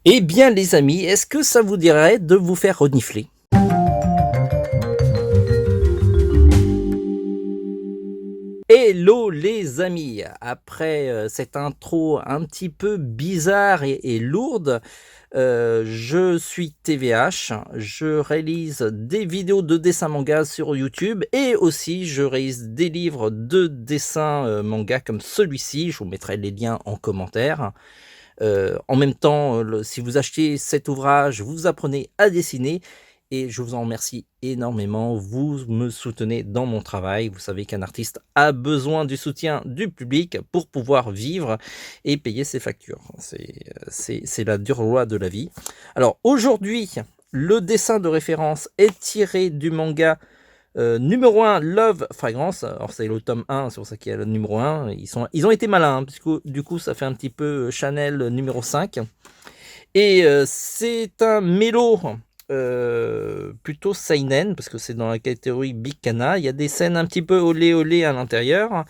Eh bien les amis, est-ce que ça vous dirait de vous faire renifler? Hello les amis! Après, cette intro un petit peu bizarre et lourde, je suis TVH, je réalise des vidéos de dessin manga sur YouTube et aussi je réalise des livres de dessin, manga comme celui-ci, je vous mettrai les liens en commentaire. En même temps, si vous achetez cet ouvrage, vous apprenez à dessiner et je vous en remercie énormément. Vous me soutenez dans mon travail. Vous savez qu'un artiste a besoin du soutien du public pour pouvoir vivre et payer ses factures. C'est la dure loi de la vie. Alors aujourd'hui, le dessin de référence est tiré du manga numéro 1, Love Fragrance. Alors c'est le tome 1, c'est pour ça qu'il y a le numéro 1. Ils ont été malins, hein, puisque du coup ça fait un petit peu Chanel numéro 5. Et c'est un mélo plutôt seinen, parce que c'est dans la catégorie Big Kana. Il y a des scènes un petit peu olé olé à l'intérieur.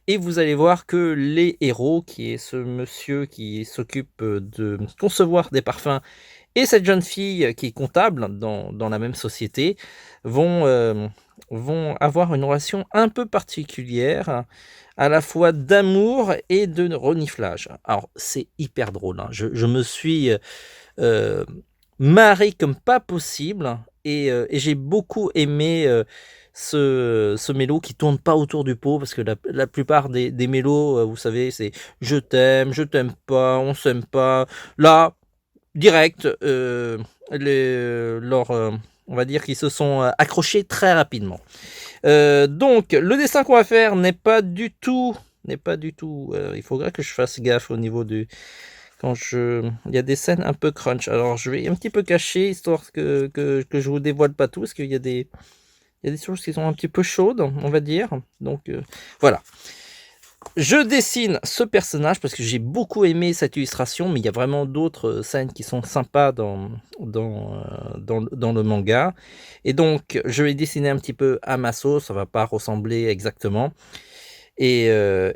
Et vous allez voir que les héros, qui est ce monsieur qui s'occupe de concevoir des parfums, et cette jeune fille qui est comptable dans la même société, vont avoir une relation un peu particulière, à la fois d'amour et de reniflage. Alors c'est hyper drôle, hein. Je me suis euh, marré comme pas possible, et j'ai beaucoup aimé ce mélo qui tourne pas autour du pot, parce que la plupart des mélos, vous savez, c'est je t'aime pas, on s'aime pas. Là, direct, on va dire qu'ils se sont accrochés très rapidement. Donc, le dessin qu'on va faire n'est pas du tout. Il faudra que je fasse gaffe au niveau du. Il y a des scènes un peu crunch. Alors, je vais un petit peu cacher, histoire que je vous dévoile pas tout, parce qu'il y a des choses qui sont un petit peu chaudes, on va dire. Donc, voilà. Je dessine ce personnage parce que j'ai beaucoup aimé cette illustration, mais il y a vraiment d'autres scènes qui sont sympas dans le manga. Et donc, je vais dessiner un petit peu à ma sauce, ça va pas ressembler exactement. Et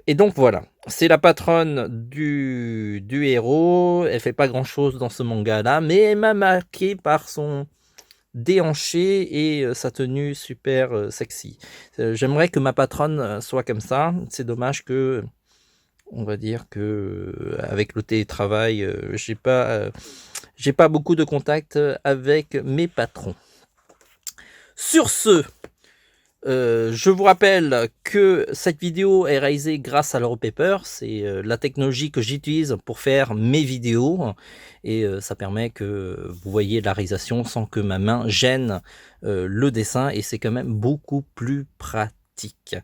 donc voilà, c'est la patronne du héros. Elle fait pas grand-chose dans ce manga-là, mais elle m'a marqué par son déhanché et sa tenue super sexy. J'aimerais que ma patronne soit comme ça. C'est dommage que, on va dire que avec le télétravail, j'ai pas beaucoup de contact avec mes patrons. Sur ce, je vous rappelle que cette vidéo est réalisée grâce à l'Europaper. C'est la technologie que j'utilise pour faire mes vidéos, et ça permet que vous voyez la réalisation sans que ma main gêne le dessin, et c'est quand même beaucoup plus pratique.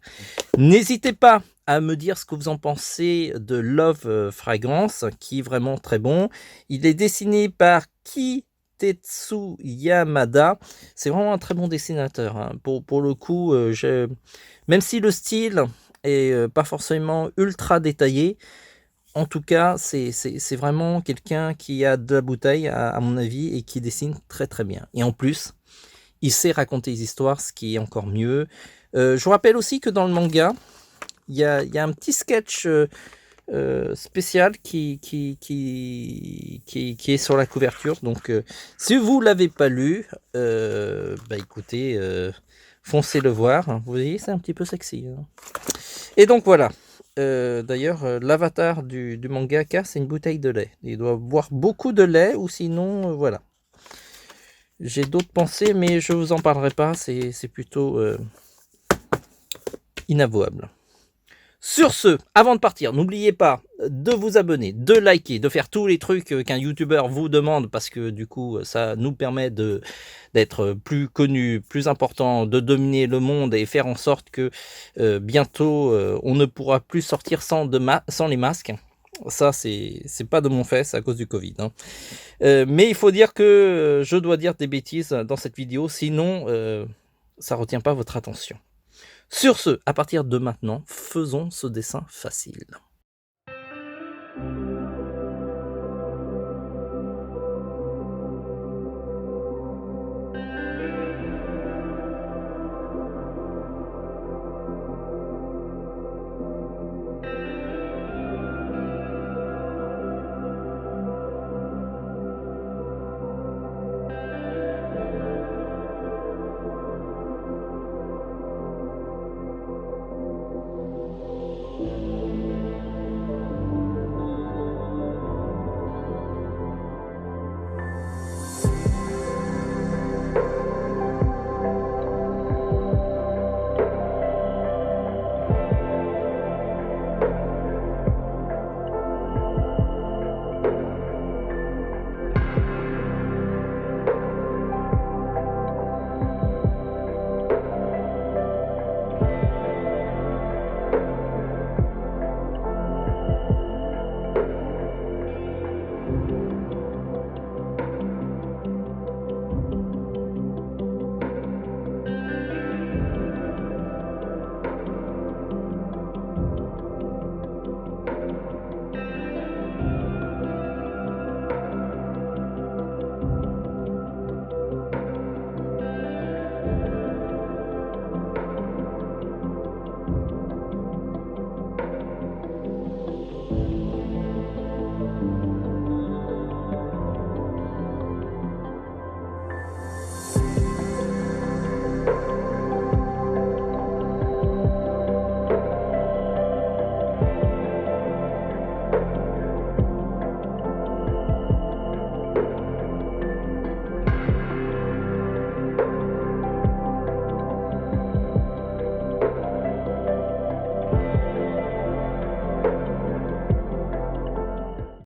N'hésitez pas à me dire ce que vous en pensez de Love Fragrance, qui est vraiment très bon. Il est dessiné par Kitetsu Yamada. C'est vraiment un très bon dessinateur, hein. Pour le coup, même si le style est pas forcément ultra détaillé, en tout cas, c'est vraiment quelqu'un qui a de la bouteille, à mon avis, et qui dessine très très bien. Et en plus, il sait raconter des histoires, ce qui est encore mieux. Je vous rappelle aussi que dans le manga, il y a un petit sketch spécial qui est sur la couverture. Donc, si vous ne l'avez pas lu, bah écoutez, foncez le voir, hein. Vous voyez, c'est un petit peu sexy, hein. Et donc voilà. D'ailleurs, l'avatar du mangaka, c'est une bouteille de lait. Il doit boire beaucoup de lait, ou sinon, voilà. J'ai d'autres pensées, mais je vous en parlerai pas. C'est plutôt inavouable. Sur ce, avant de partir, n'oubliez pas de vous abonner, de liker, de faire tous les trucs qu'un youtubeur vous demande, parce que du coup ça nous permet d'être plus connus, plus importants, de dominer le monde et faire en sorte que bientôt on ne pourra plus sortir sans les masques. Ça, c'est pas de mon fait, c'est à cause du Covid, hein. Mais il faut dire que je dois dire des bêtises dans cette vidéo, sinon ça retient pas votre attention. Sur ce, à partir de maintenant, faisons ce dessin facile.